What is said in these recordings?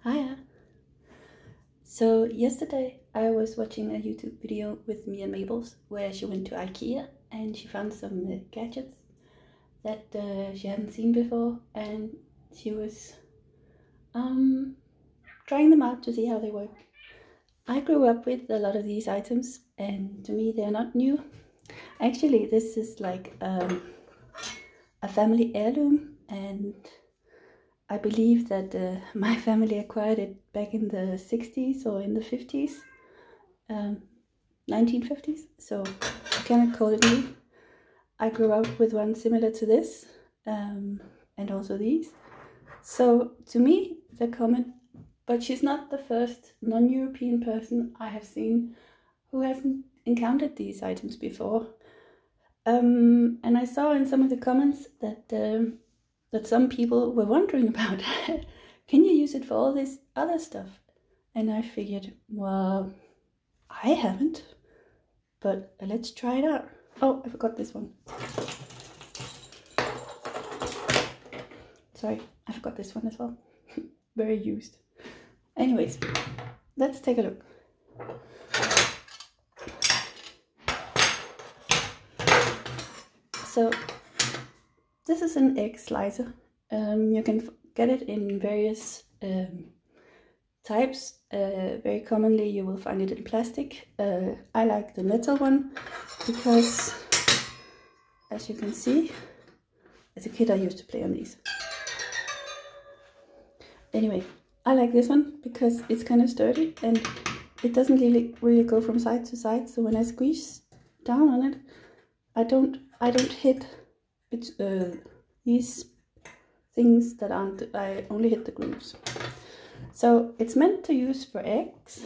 Hiya! So yesterday I was watching a YouTube video with Mia Mabels where she went to IKEA and she found some gadgets that she hadn't seen before, and she was trying them out to see how they work. I grew up with a lot of these items and to me they're not new. Actually, this is like a family heirloom, and I believe that my family acquired it back in the 60s or in the 50s, 1950s, so I cannot call it new. I grew up with one similar to this, and also these. So to me, they're common, but she's not the first non-European person I have seen who hasn't encountered these items before. And I saw in some of the comments that some people were wondering about, can you use it for all this other stuff? And I figured, well, I haven't, but let's try it out. Oh, I forgot this one. Sorry, I forgot this one as well. Very used. Anyways, let's take a look. So this is an egg slicer. You can get it in various types. Very commonly you will find it in plastic. I like the metal one because, as you can see, as a kid I used to play on these. Anyway, I like this one because it's kind of sturdy and it doesn't really go from side to side. So when I squeeze down on it, I don't hit these things that aren't. I only hit the grooves. So it's meant to use for eggs.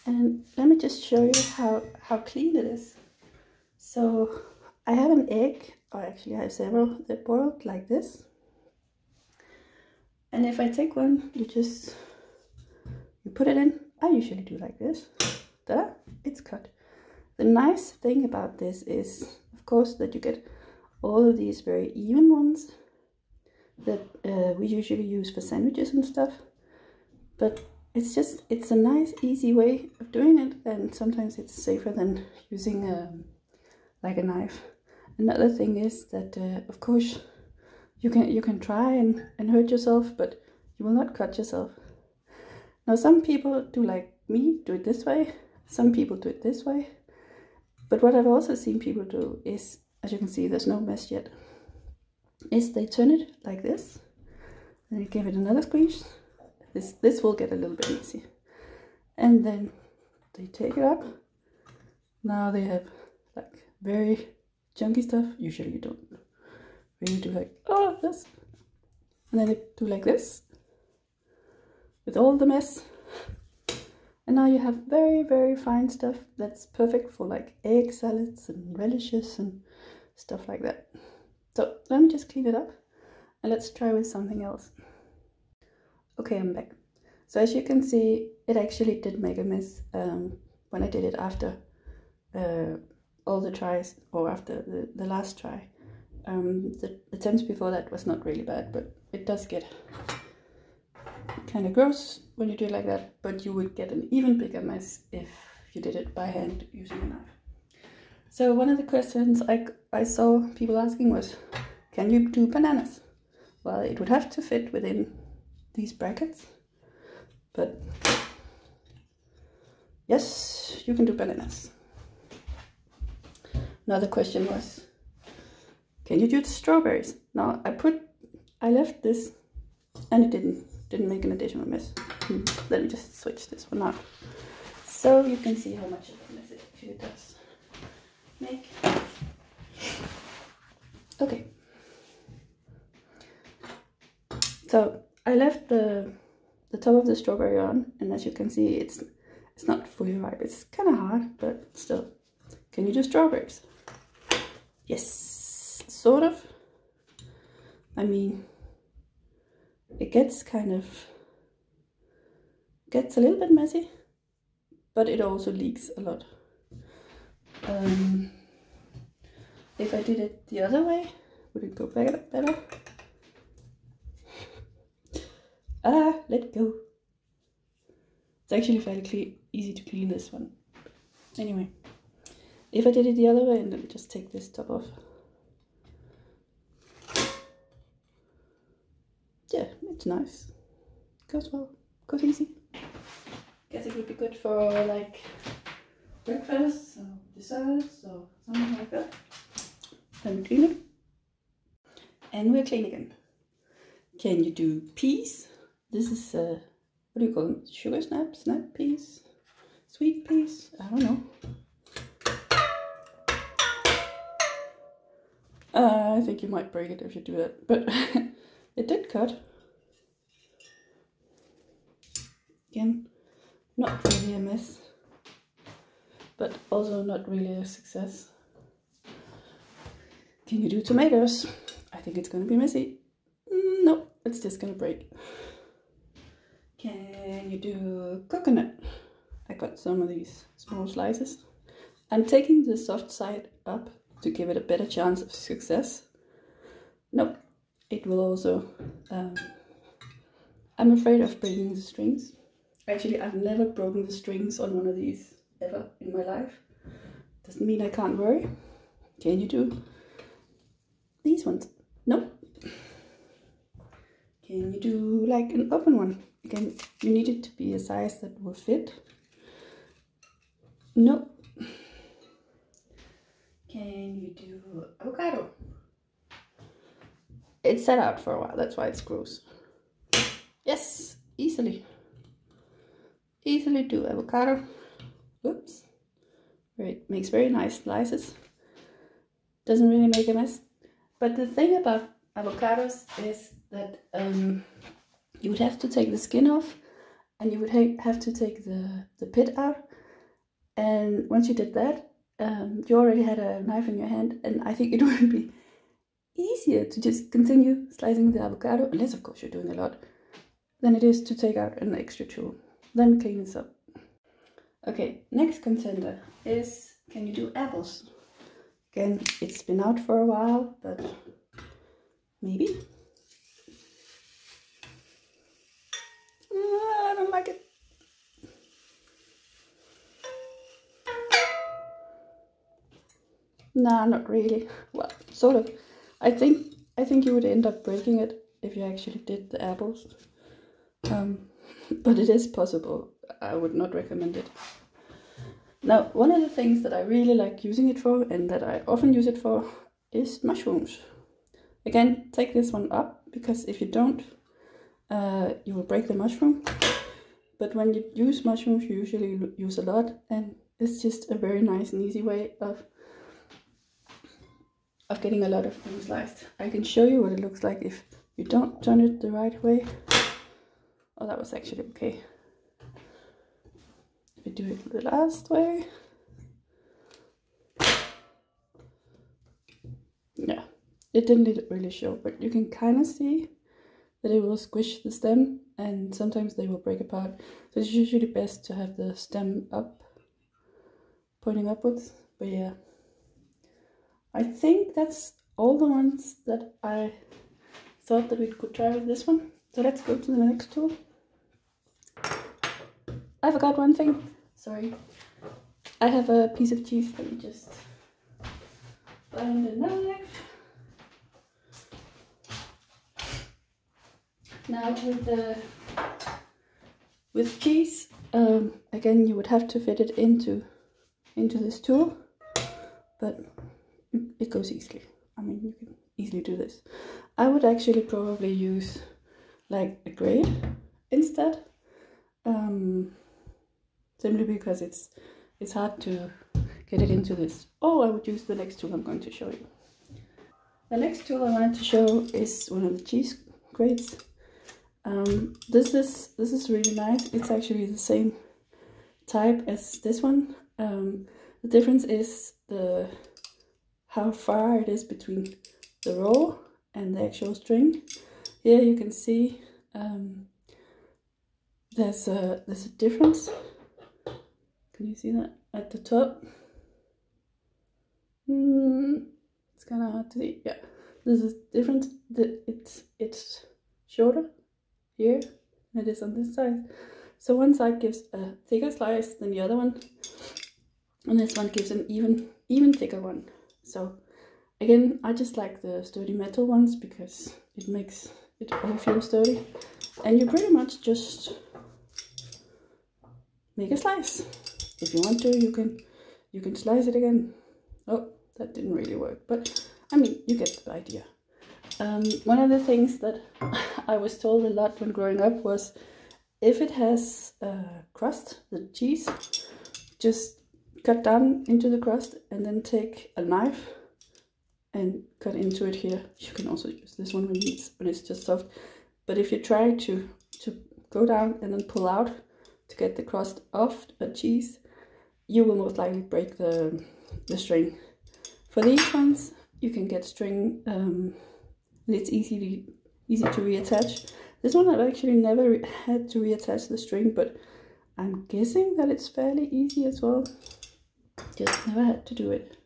And let me just show you how clean it is. So I have an egg, or actually I have several, they're boiled like this. And if I take one, you put it in. I usually do like this. Ta-da! It's cut. The nice thing about this is, of course, that you get all of these very even ones that we usually use for sandwiches and stuff. But it's a nice, easy way of doing it, and sometimes it's safer than using like a knife. Another thing is that, of course, you can try and hurt yourself, but you will not cut yourself. Now, some people do like me, do it this way. Some people do it this way. But what I've also seen people do is, as you can see, there's no mess yet, is they turn it like this, and you give it another squeeze. This will get a little bit messy. And then they take it up. Now they have like very chunky stuff. Usually you don't really do like, oh, this. And then they do like this with all the mess. And now you have very, very fine stuff that's perfect for like egg salads and relishes and stuff like that. So let me just clean it up and let's try with something else. Okay, I'm back. So as you can see, it actually did make a mess when I did it after all the tries, or after the last try. The attempts before that was not really bad, but it does get kind of gross when you do it like that, but you would get an even bigger mess if you did it by hand using a knife. So one of the questions I saw people asking was, can you do bananas? Well, it would have to fit within these brackets, but yes, you can do bananas. Another question was, can you do the strawberries? Now I left this and it didn't make an additional mess. Let me just switch this one out so you can see how much of a mess it actually does make. Okay, so I left the top of the strawberry on, and as you can see, it's not fully ripe. It's kind of hard, but still. Can you do strawberries? Yes, sort of. I mean, it gets a little bit messy, but it also leaks a lot. If I did it the other way, would it go better? Let go. It's actually fairly easy to clean this one. Anyway, if I did it the other way, and then just take this top off. Yeah, it's nice. Goes well. Goes easy. Guess it would be good for like breakfast or desserts or something like that. Then we clean it. And we're clean again. Can you do peas? This is, what do you call them? Sugar snap? Snap peas? Sweet peas? I don't know. I think you might break it if you do that, but it did cut. Again, not really a mess, but also not really a success. Can you do tomatoes? I think it's gonna be messy. No, it's just gonna break. Can you do coconut? I got some of these small slices. I'm taking the soft side up to give it a better chance of success. Nope, it will also, I'm afraid of breaking the strings. Actually, I've never broken the strings on one of these ever in my life. Doesn't mean I can't worry. Can you do these ones? Nope. Can you do like an open one? Again, you need it to be a size that will fit. Nope. Can you do avocado? It's set out for a while, that's why it's gross. Yes, easily. Easily do avocado. Whoops. It makes very nice slices. Doesn't really make a mess. But the thing about avocados is that you would have to take the skin off, and you would have to take the pit out. And once you did that, you already had a knife in your hand, and I think it would be easier to just continue slicing the avocado, unless of course you're doing a lot, than it is to take out an extra tool. Then we clean this up. Okay, next contender is, can you do apples? Again, it's been out for a while, but maybe. I don't like it. Nah, not really. Well, sort of. I think you would end up breaking it if you actually did the apples. But it is possible. I would not recommend it. Now, one of the things that I really like using it for, and that I often use it for, is mushrooms. Again, take this one up, because if you don't, you will break the mushroom. But when you use mushrooms, you usually use a lot, and it's just a very nice and easy way of getting a lot of things sliced. I can show you what it looks like if you don't turn it the right way. Oh, that was actually okay. If you do it the last way. Yeah, it didn't really show, but you can kind of see that it will squish the stem, and sometimes they will break apart. So it's usually best to have the stem up, pointing upwards. But yeah, I think that's all the ones that I thought that we could try with this one. So let's go to the next tool. I forgot one thing. Sorry. I have a piece of cheese. Let me just find a knife. Now with cheese, again, you would have to fit it into this tool, but it goes easily. I mean, you can easily do this. I would actually probably use like a grate instead, simply because it's hard to get it into this. Oh, I would use the next tool I'm going to show you. The next tool I wanted to show is one of the cheese grates. This is really nice. It's actually the same type as this one. The difference is how far it is between the roll and the actual string. Here you can see there's a difference. Can you see that at the top? It's kind of hard to see. Yeah, this is different. It's shorter here, it is on this side. So one side gives a thicker slice than the other one, and this one gives an even thicker one. So again, I just like the sturdy metal ones because it makes it all feel sturdy. And you pretty much just make a slice. If you want to, you can slice it again. Oh, that didn't really work, but I mean, you get the idea. One of the things that I was told a lot when growing up was, if it has crust, the cheese, just cut down into the crust and then take a knife and cut into it here. You can also use this one when it's just soft. But if you try to go down and then pull out to get the crust off a cheese, you will most likely break the string. For these ones, you can get string, and it's easy to reattach. This one I've actually never had to reattach the string, but I'm guessing that it's fairly easy as well. Just never had to do it.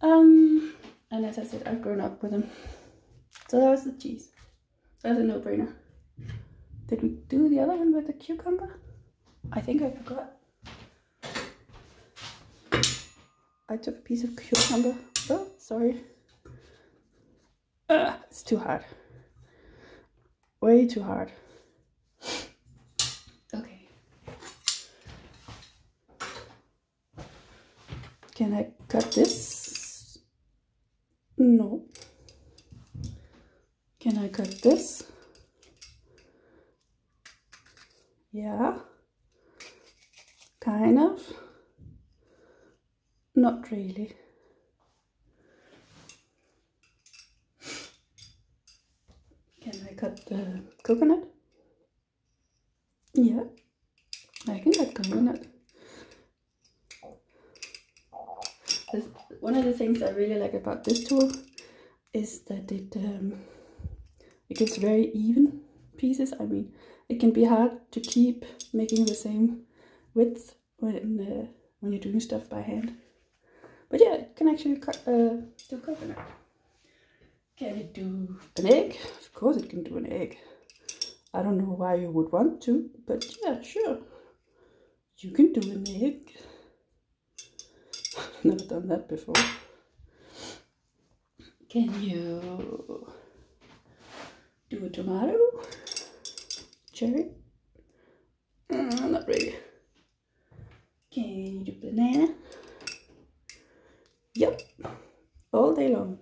And as I said, I've grown up with them. So that was the cheese. That's a no-brainer. Did we do the other one with the cucumber? I think I forgot. I took a piece of cucumber. Oh, sorry. It's too hard. Way too hard. Okay. Can I cut this? No. Can I cut this? Yeah. Kind of. Not really. Can I cut the coconut? Yeah, I can cut coconut. One of the things I really like about this tool is that it gives very even pieces. I mean, it can be hard to keep making the same width when you're doing stuff by hand. But yeah, it can actually do coconut. Can it do an egg? Of course it can do an egg. I don't know why you would want to, but yeah, sure. You can do an egg. Never done that before. Can you do a tomato? Cherry? Not really. Can you do banana? Yep, all day long.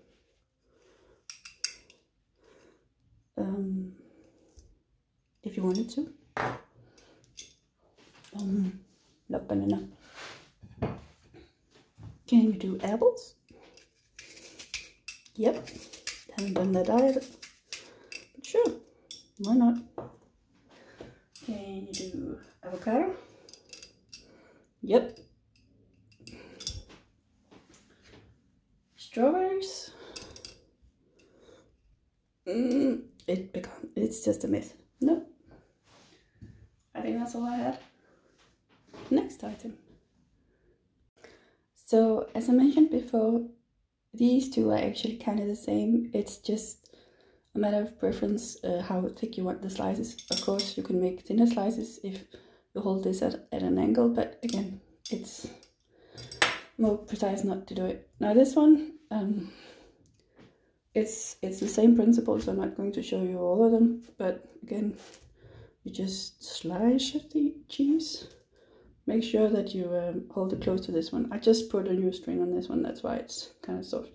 If you wanted to. Love banana. Can you do apples? Yep, haven't done that either. But sure, why not? Can you do avocado? Yep. Strawberries? It's just a mess. No. I think that's all I had. Next item. So, as I mentioned before, these two are actually kind of the same. It's just a matter of preference, how thick you want the slices. Of course, you can make thinner slices if you hold this at an angle, but again, it's more precise not to do it. Now this one, it's the same principle, so I'm not going to show you all of them, but again, you just slice the cheese. Make sure that you hold it close to this one. I just put a new string on this one, that's why it's kind of soft.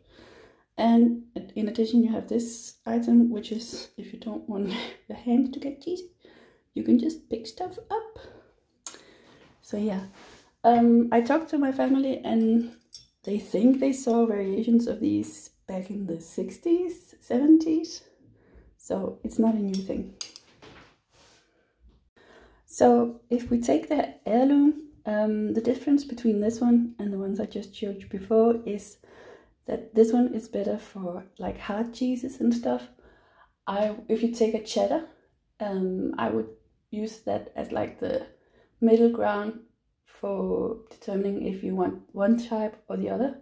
And in addition, you have this item, which is, if you don't want your hand to get cheesy, you can just pick stuff up. So yeah, I talked to my family and they think they saw variations of these back in the 60s, 70s. So it's not a new thing. So if we take the heirloom, the difference between this one and the ones I just showed you before is that this one is better for like hard cheeses and stuff. If you take a cheddar, I would use that as like the middle ground for determining if you want one type or the other.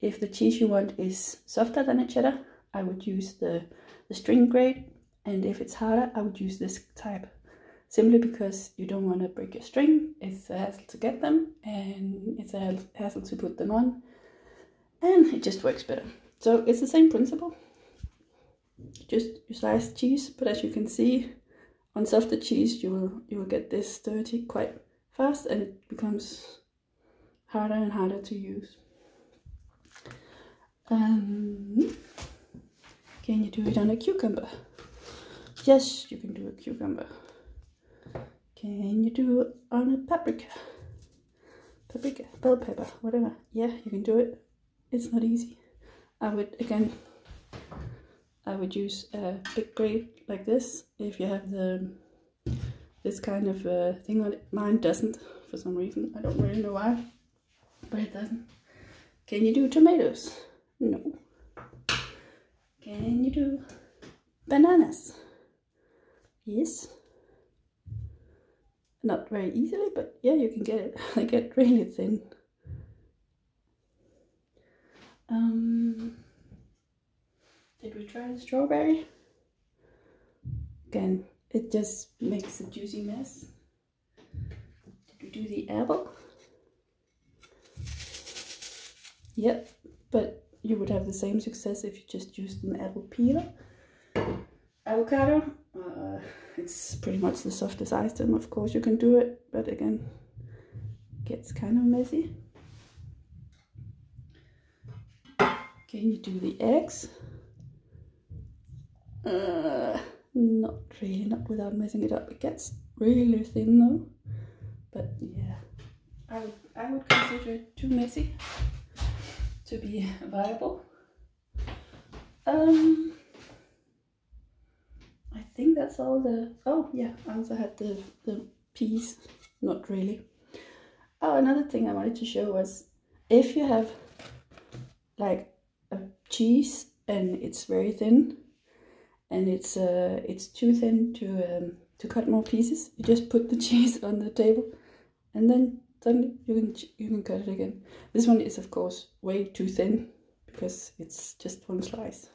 If the cheese you want is softer than a cheddar, I would use the string grade. And if it's harder, I would use this type, simply because you don't want to break your string. It's a hassle to get them, and it's a hassle to put them on, and it just works better. So it's the same principle, just you slice cheese, but as you can see, on softer cheese you will get this dirty quite fast, and it becomes harder and harder to use. Can you do it on a cucumber? Yes, you can do a cucumber. Can you do it on a paprika? Paprika, bell pepper, whatever. Yeah, you can do it. It's not easy. I would use a big grate like this if you have this kind of thing on it. Mine doesn't, for some reason. I don't really know why, but it doesn't. Can you do tomatoes? No. Can you do bananas? Yes. Not very easily, but yeah, you can get it. They get really thin. Did we try the strawberry? Again, it just makes a juicy mess. Did we do the apple? Yep, but you would have the same success if you just used an apple peeler. Avocado, it's pretty much the softest item. Of course you can do it, but again, it gets kind of messy. Can you do the eggs? Not really, not without messing it up. It gets really thin though, but yeah, I would consider it too messy to be viable. I think that's all the, oh yeah, I also had the peas, not really. Oh, another thing I wanted to show was, if you have like a cheese and it's very thin, and it's too thin to cut more pieces, you just put the cheese on the table, and then suddenly you can cut it again. This one is of course way too thin because it's just one slice.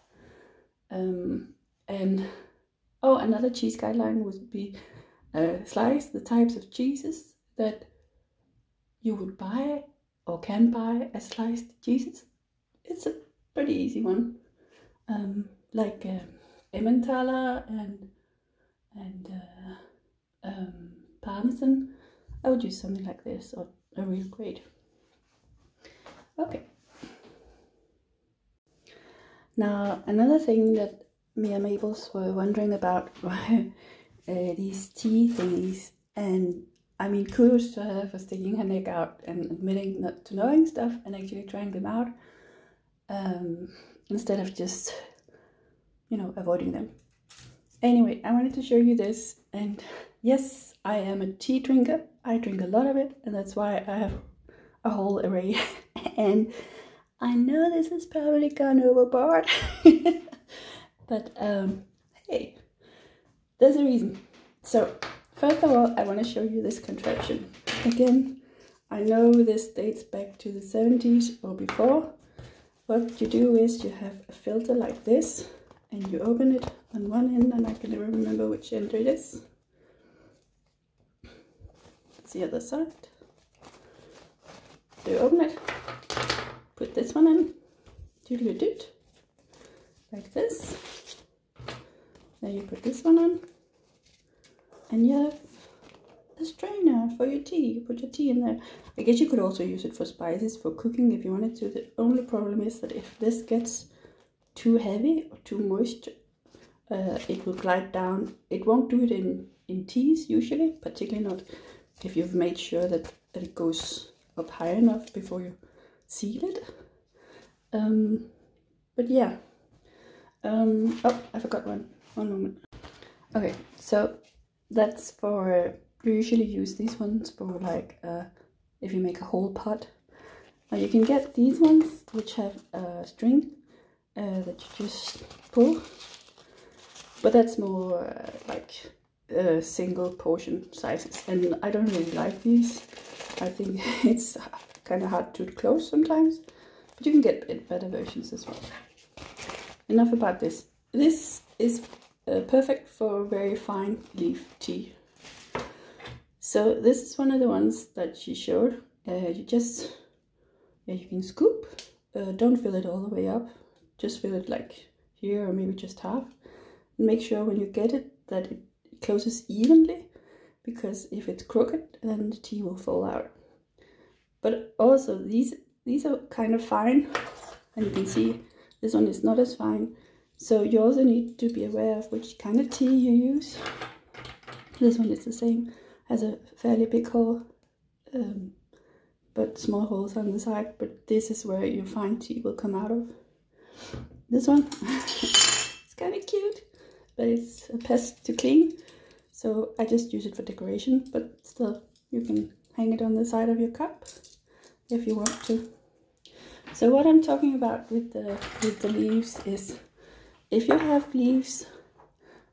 And oh, another cheese guideline would be slice the types of cheeses that you would buy or can buy as sliced cheeses. It's a pretty easy one, like Emmentaler and Parmesan. I would use something like this, or a real grade. Okay. Now another thing that me and Mabels were wondering about were these tea thingies, and I mean, kudos to her for sticking her neck out and admitting not to knowing stuff and actually trying them out, instead of just, you know, avoiding them. Anyway, I wanted to show you this, and yes, I am a tea drinker. I drink a lot of it, and that's why I have a whole array. And I know this has probably gone overboard, but hey, there's a reason. So first of all, I want to show you this contraption. Again, I know this dates back to the 70s or before. What you do is you have a filter like this, and you open it on one end, and I can never remember which end it is. It's the other side. So you open it, put this one in, doodle-doot, like this. Then you put this one on, and you have a strainer for your tea. You put your tea in there. I guess you could also use it for spices, for cooking if you wanted to. The only problem is that if this gets too heavy or too moist, it will glide down. It won't do it in teas usually, particularly not if you've made sure that it goes up high enough before you seal it. But yeah. Oh, I forgot one moment. Okay, so that's for, you usually use these ones for like if you make a whole pot. Now you can get these ones which have a string that you just pull, but that's more like single portion sizes, and I don't really like these. I think it's kind of hard to close sometimes, but you can get better versions as well. Enough about this. This is perfect for very fine leaf tea. So this is one of the ones that she showed. You can scoop. Don't fill it all the way up. Just fill it like here, or maybe just half. And make sure when you get it that it closes evenly, because if it's crooked, then the tea will fall out. But also these are kind of fine, and you can see this one is not as fine. So you also need to be aware of which kind of tea you use. This one is the same, has a fairly big hole, but small holes on the side. But this is where your fine tea will come out of. This one, it's kind of cute, but it's a pest to clean. So I just use it for decoration, but still you can hang it on the side of your cup if you want to. So what I'm talking about with the leaves is, if you have leaves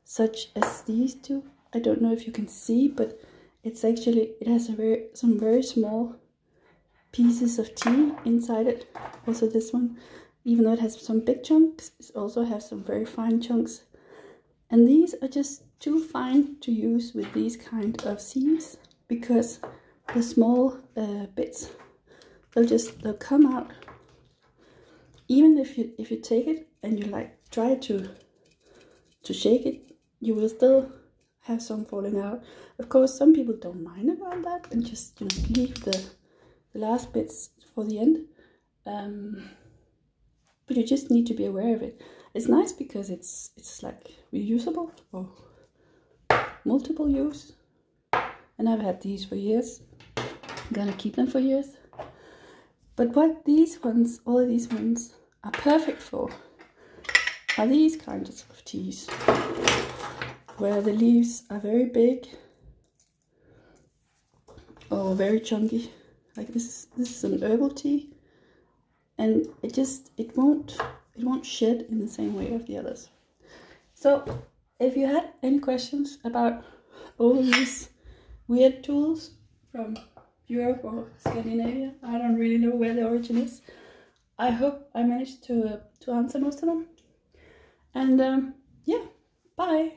such as these two, I don't know if you can see, but it's actually, it has some very small pieces of tea inside it. Also this one, even though it has some big chunks, it also has some very fine chunks. And these are just too fine to use with these kind of sieves, because the small bits, they'll come out. Even if you take it and you like try to shake it, you will still have some falling out. Of course, some people don't mind about that and just leave the last bits for the end. But you just need to be aware of it. It's nice because it's like reusable for multiple use. And I've had these for years. I'm gonna keep them for years. But what these ones, all of these ones, are perfect for are these kinds of teas, where the leaves are very big or very chunky. Like this is an herbal tea, and it won't shed in the same way of the others. So if you had any questions about all these weird tools from Europe or Scandinavia, I don't really know where the origin is. I hope I managed to answer most of them. And yeah, bye.